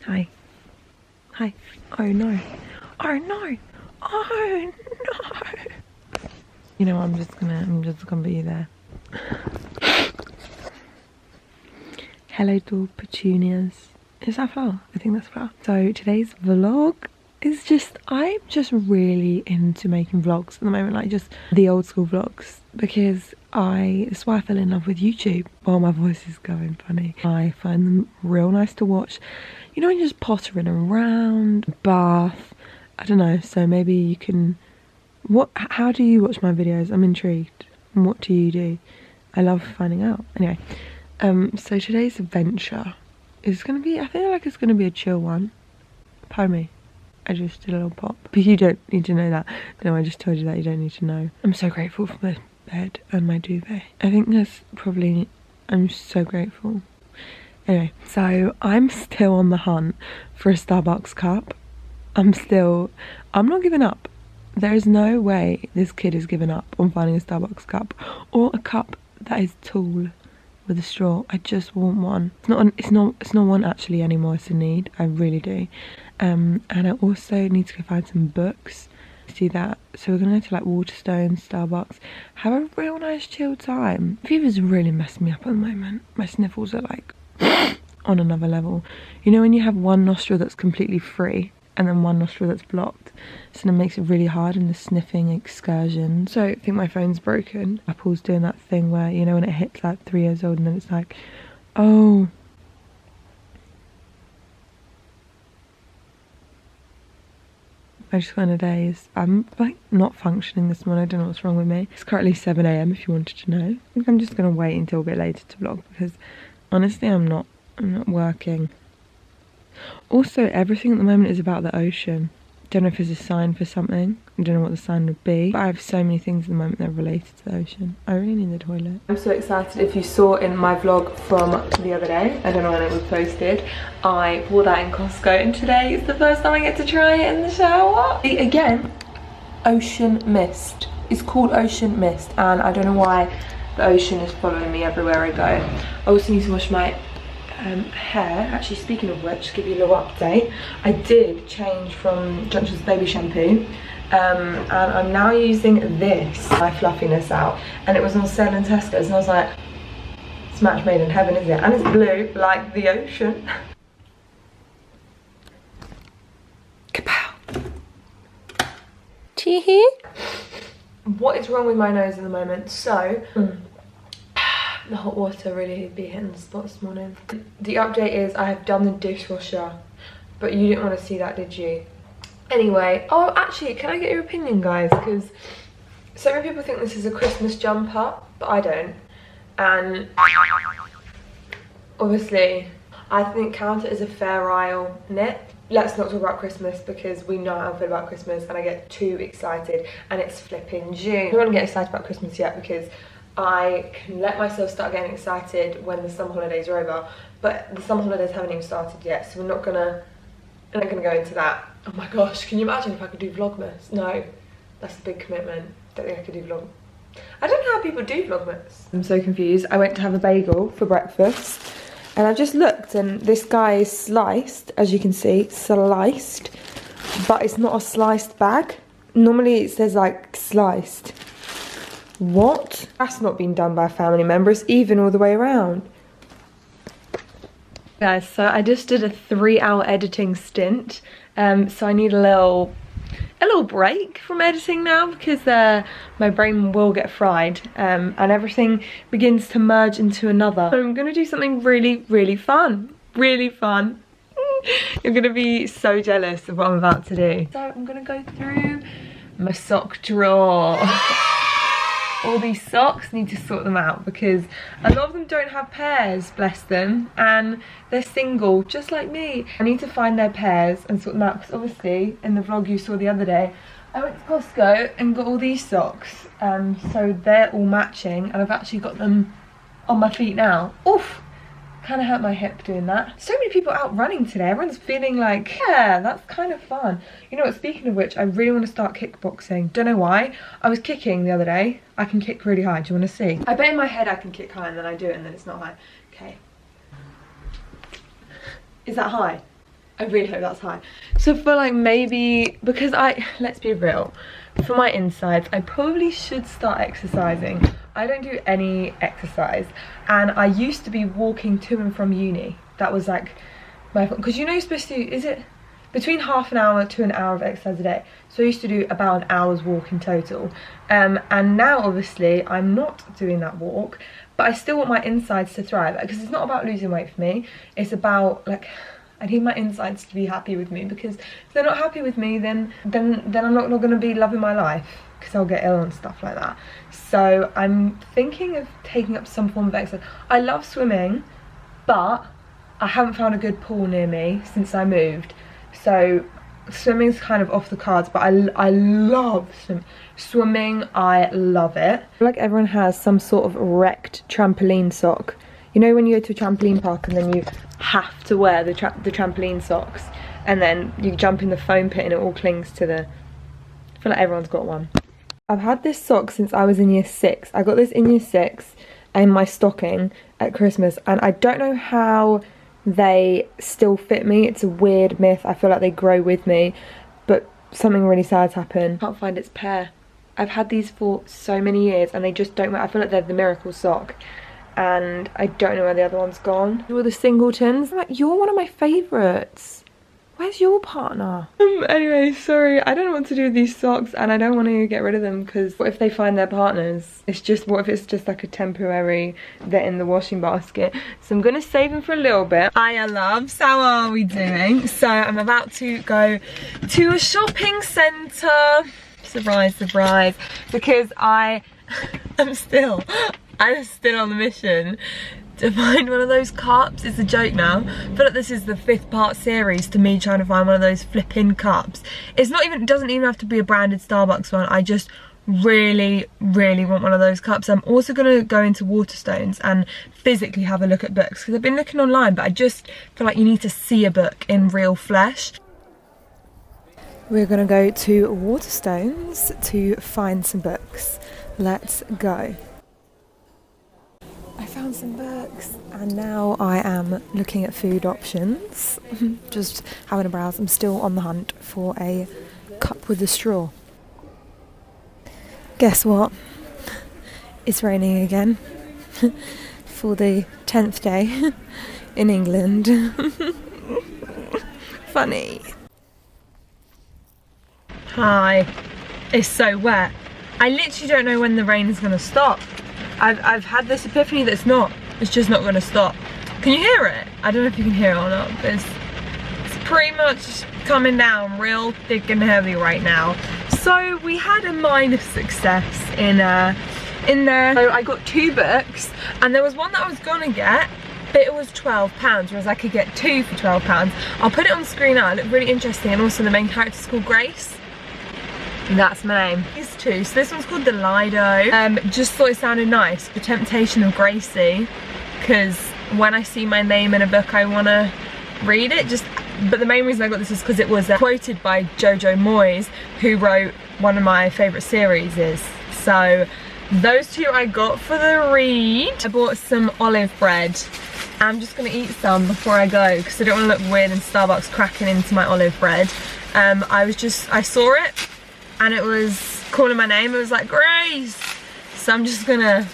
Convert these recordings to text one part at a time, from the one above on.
Hi. Hi. Oh no. Oh no. Oh no. You know, I'm just gonna be there. Hello to petunias. Is that flower? I think that's flower. So today's vlog is just, I'm just really into making vlogs at the moment, like just the old school vlogs, because that's why I fell in love with YouTube. While my voice is going funny, I find them real nice to watch. You know, when you're just pottering around, bath, I don't know, so maybe you can, how do you watch my videos? I'm intrigued. And what do you do? I love finding out. Anyway, so today's adventure is gonna be, I feel like it's gonna be a chill one. Pardon me, I just did a little pop. But you don't need to know that. No, I just told you that, you don't need to know. I'm so grateful for my bed and my duvet. I think that's probably, I'm so grateful. Anyway, so I'm still on the hunt for a Starbucks cup. I'm not giving up. There is no way this kid has given up on finding a Starbucks cup, or a cup that is tall with a straw. I just want one. It's not one actually anymore, it's a need. I really do. And I also need to go find some books. See that? So we're gonna go to like Waterstones, Starbucks, have a real nice chill time. Fever's really messed me up at the moment. My sniffles are like on another level. You know when you have one nostril that's completely free and then one nostril that's blocked, so it makes it really hard in the sniffing excursion. So I think my phone's broken. Apple's doing that thing where, you know, when it hits like 3 years old and then it's like, oh, I just went a daze. I'm like not functioning this morning. I don't know what's wrong with me. It's currently 7 AM if you wanted to know. I think I'm just gonna wait until a bit later to vlog, because honestly I'm not working. Also, everything at the moment is about the ocean. Don't know if it's a sign for something. I don't know what the sign would be. But I have so many things at the moment that are related to the ocean. I really need the toilet. I'm so excited. If you saw in my vlog from the other day, I don't know when it was posted, I bought that in Costco, and today is the first time I get to try it in the shower. Again, ocean mist. It's called ocean mist, and I don't know why the ocean is following me everywhere I go. I also need to wash my hair. Actually, speaking of which, give you a little update. I did change from Johnson's baby shampoo, and I'm now using this, my fluffiness out, and it was on sale in Tesco's, and I was like, it's match made in heaven, isn't it? And it's blue like the ocean. Kapow. Tee-hee. What is wrong with my nose at the moment? So the hot water really be hitting the spot this morning. The update is I have done the dishwasher, but you didn't want to see that, did you? Anyway, oh actually, can I get your opinion, guys? Because so many people think this is a Christmas jumper, but I don't. And obviously, I think count it as a Fair Isle knit. Let's not talk about Christmas, because we know how I feel about Christmas and I get too excited, and it's flipping June. I don't want to get excited about Christmas yet, because I can let myself start getting excited when the summer holidays are over, but the summer holidays haven't even started yet, so we're not gonna go into that. Oh my gosh, can you imagine if I could do Vlogmas? No, that's a big commitment. Don't think I could do Vlog. I don't know how people do Vlogmas. I'm so confused. I went to have a bagel for breakfast, and I just looked, and this guy is sliced, as you can see, sliced, but it's not a sliced bag. Normally it says like sliced. What? That's not been done by a family member. It's even all the way around. Guys, so I just did a 3-hour editing stint. So I need a little break from editing now, because my brain will get fried, and everything begins to merge into another. So I'm gonna do something really, really fun. Really fun. You're gonna be so jealous of what I'm about to do. So I'm gonna go through my sock drawer. All these socks, need to sort them out, because a lot of them don't have pairs, bless them, and they're single, just like me. I need to find their pairs and sort them out, because obviously in the vlog you saw the other day, I went to Costco and got all these socks, so they're all matching, and I've actually got them on my feet now. Oof! Kind of hurt my hip doing that. So many people out running today. Everyone's feeling like, yeah, that's kind of fun. You know what, speaking of which, I really want to start kickboxing. Don't know why. I was kicking the other day. I can kick really high. Do you want to see? I bet in my head I can kick high, and then I do it and then it's not high. Okay. Is that high? I really hope that's high. So for like maybe, because let's be real, for my insides, I probably should start exercising. I don't do any exercise, and I used to be walking to and from uni. That was like my, because you know you're supposed to, is it between half an hour to an hour of exercise a day? So I used to do about an hour's walk in total. And now obviously I'm not doing that walk, but I still want my insides to thrive, because it's not about losing weight for me. It's about like, I need my insides to be happy with me, because if they're not happy with me, then I'm not going to be loving my life, because I'll get ill and stuff like that. So I'm thinking of taking up some form of exercise. I love swimming, but I haven't found a good pool near me since I moved. So swimming's kind of off the cards, but I love swimming. I love it. I feel like everyone has some sort of wrecked trampoline sock. You know when you go to a trampoline park and then you have to wear the trampoline socks, and then you jump in the foam pit and it all clings to the... I feel like everyone's got one. I've had this sock since I was in year 6. I got this in year 6 in my stocking at Christmas, and I don't know how they still fit me. It's a weird myth. I feel like they grow with me, but something really sad's happened. Can't find its pair. I've had these for so many years and they just don't work. I feel like they're the miracle sock, and I don't know where the other one's gone. All the singletons. I'm like, you're one of my favourites. Where's your partner? Anyway, sorry, I don't know what to do with these socks, and I don't want to get rid of them, because what if they find their partners? It's just, what if it's just like a temporary, they're in the washing basket? So I'm gonna save them for a little bit. Hiya loves, how are we doing? So I'm about to go to a shopping centre. Surprise, surprise, because I'm still on the mission to find one of those cups. It's a joke now. I feel like this is the 5th part series to me trying to find one of those flipping cups. It's not even, it doesn't even have to be a branded Starbucks one. I just really want one of those cups. I'm also gonna go into Waterstones and physically have a look at books, because I've been looking online, but I just feel like you need to see a book in real flesh. We're gonna go to Waterstones to find some books. Let's go. I found some books, and now I am looking at food options. Just having a browse. I'm still on the hunt for a cup with a straw. Guess what? It's raining again for the 10th day in England. Funny. Hi. It's so wet. I literally don't know when the rain is going to stop. I've had this epiphany that it's just not going to stop. Can you hear it? I don't know if you can hear it or not, but it's pretty much coming down real thick and heavy right now. So we had a minor success in there. So I got 2 books, and there was one that I was gonna get, but it was £12, whereas I could get 2 for £12. I'll put it on screen now. It looked really interesting, and also the main character is called Grace. That's my name. These 2. So this one's called The Lido. Just thought it sounded nice. The Temptation of Gracie, because when I see my name in a book, I want to read it. But the main reason I got this is because it was quoted by Jojo Moyes, who wrote one of my favourite series. So those 2 I got for the read. I bought some olive bread. I'm just going to eat some before I go, because I don't want to look weird in Starbucks cracking into my olive bread. I saw it, and it was calling my name. It was like, Grace! So I'm just gonna...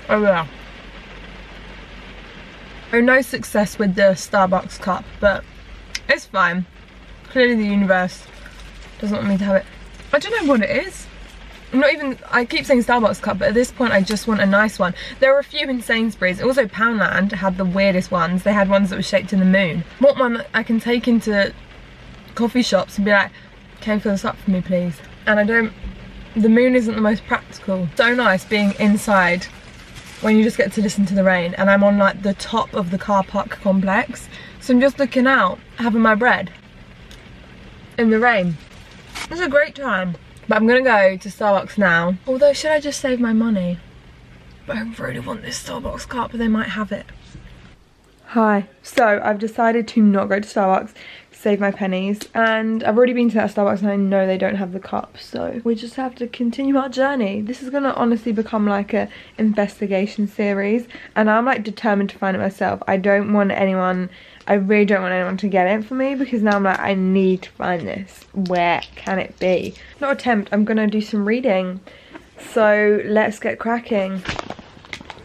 Oh yeah. Oh, no success with the Starbucks cup, but it's fine. Clearly the universe doesn't want me to have it. I don't know what it is. I keep saying Starbucks cup, but at this point I just want a nice one. There were a few in Sainsbury's. Also Poundland had the weirdest ones. They had ones that were shaped in the moon. What one I can take into coffee shops and be like, can you fill this up for me please? And the moon isn't the most practical. So nice being inside when you just get to listen to the rain, and I'm on like the top of the car park complex. So I'm just looking out, having my bread in the rain. It's a great time. But I'm gonna go to Starbucks now. Although, should I just save my money? But I really want this Starbucks cup, but they might have it. Hi. So I've decided to not go to Starbucks, save my pennies, and I've already been to that Starbucks and I know they don't have the cups, so we just have to continue our journey. This is gonna honestly become like a investigation series, and I'm like determined to find it myself. I really don't want anyone to get it for me, because now I'm like, I need to find this. Where can it be? Not attempt, I'm gonna do some reading. So let's get cracking.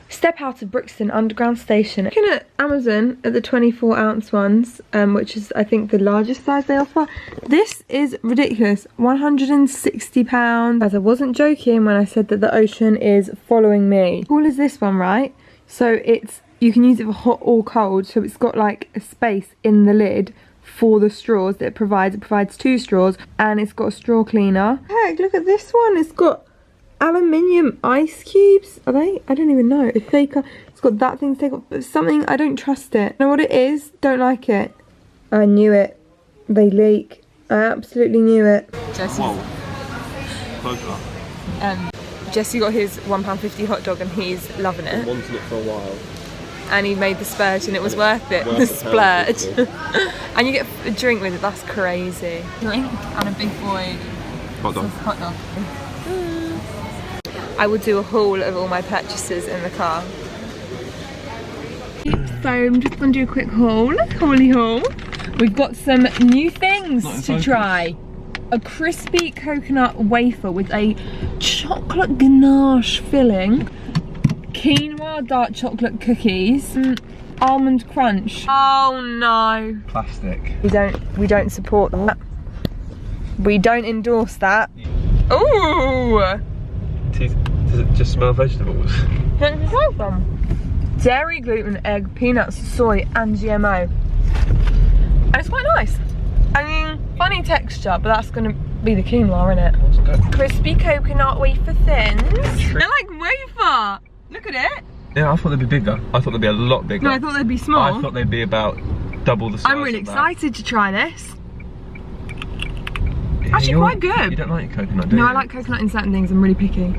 Step out of Brixton Underground Station. Looking at Amazon at the 24-ounce ones, which is I think the largest size they offer. This is ridiculous, £160. As I wasn't joking when I said that the ocean is following me. How cool is this one, right? So you can use it for hot or cold, so it's got like a space in the lid for the straws that it provides. It provides 2 straws, and it's got a straw cleaner. Heck, look at this one, it's got aluminium ice cubes. Are they? I don't even know. It's got that thing to take off, but something, I don't trust it. Know what it is? Don't like it. I knew it. They leak. I absolutely knew it. Jesse got his £1.50 hot dog and he's loving it. I've been wanting it for a while. And he made the splurge and it was worth it. The splurge. And you get a drink with it. That's crazy. Drink and a big boy hot dog. I will do a haul of all my purchases in the car. So I'm just going to do a quick haul. Hauly haul. We've got some new things to try. A crispy coconut wafer with a chocolate ganache filling. Quinoa dark chocolate cookies. Almond crunch. Oh no. Plastic. We don't support that. We don't endorse that. Ooh. Does it just smell vegetables? Can you try some? Dairy, gluten, egg, peanuts, soy and GMO. And it's quite nice. I mean, funny texture, but that's going to be the quinoa, isn't it? Crispy coconut wafer thins. They're like wafer. Look at it. Yeah, I thought they'd be bigger. I thought they'd be a lot bigger. No, I thought they'd be small. I thought they'd be about double the size. I'm really excited to try this. Yeah, actually quite good. You don't like coconut, do you? No, I like coconut in certain things. I'm really picky.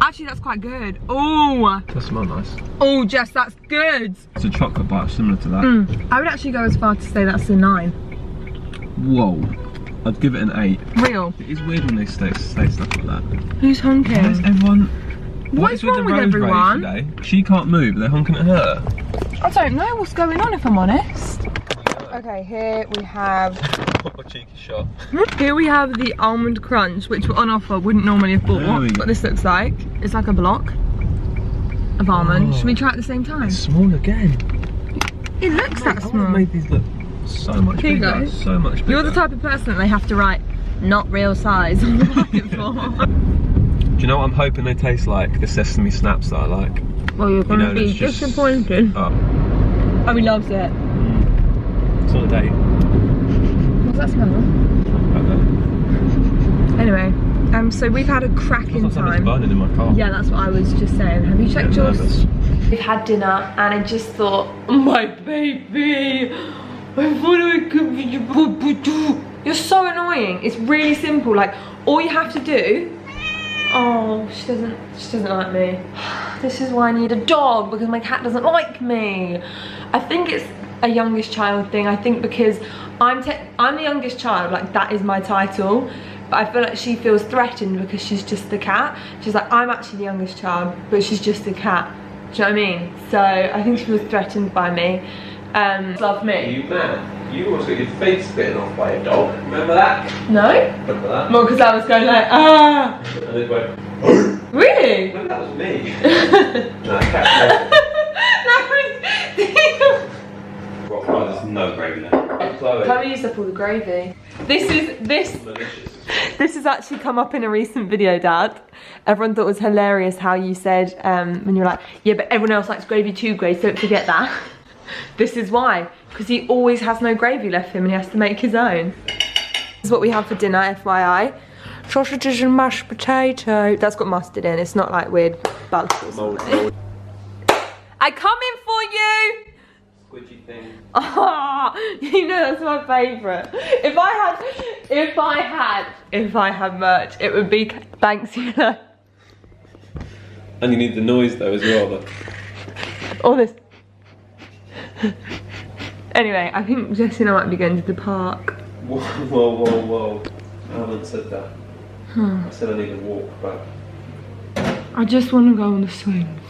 Actually, that's quite good. Oh. That smells nice. Oh, Jess, that's good. It's a chocolate bar similar to that. I would actually go as far to say that's a 9. Whoa. I'd give it an 8. Real. It is weird when they say stuff like that. Who's honking? Why is everyone... What is wrong with everyone? Today? She can't move, they're honking at her. I don't know what's going on, if I'm honest. Okay, here we have... What a cheeky shot. Here we have the almond crunch, which were on offer, wouldn't normally have bought. What this looks like. It's like a block of almond. Should we try it at the same time? It's small again. It looks that small. I made these look so much Here bigger. you go. So much bigger. You're the type of person that they have to write, not real size on the packet for. Do you know what I'm hoping they taste like? The sesame snaps that I like. Well, you're going to be disappointed. Oh, he loves it. It's not a date. What's that smell? Anyway, so we've had a cracking time. Burning in my car. Yeah, that's what I was just saying. Have you checked yours? Nervous. We've had dinner and I just thought, oh, my baby, you're so annoying. It's really simple. Like, all you have to do. Oh, she doesn't like me. This is why I need a dog, because my cat doesn't like me. I think it's a youngest child thing. I think because I'm the youngest child, like that is my title, but I feel like she feels threatened because she's just the cat. She's like, I'm actually the youngest child, but she's just a cat. Do you know what I mean? So I think she feels threatened by me. Love me. Are you mad? You almost got your face bitten off by a dog. Remember that? No? Remember that? Well, because I was going like, ah. And then went, really? no, that was me. No, cat. Well, there's no gravy there. Can we use up all the gravy? This has actually come up in a recent video, Dad. Everyone thought it was hilarious how you said when you were like, yeah, but everyone else likes gravy too, Grace, don't forget that. This is why, because he always has no gravy left for him and he has to make his own. This is what we have for dinner, FYI. Sausages and mashed potato. That's got mustard in, it's not like weird bugs or something. I come in for you! Squidgy thing. Oh, you know that's my favourite. If I had merch, it would be thanks, you know. And you need the noise though as well. All this. Anyway, I think Jessie and I might be going to the park. Whoa, whoa, whoa, whoa. I haven't said that. I said I need a walk, but... I just want to go on the swings.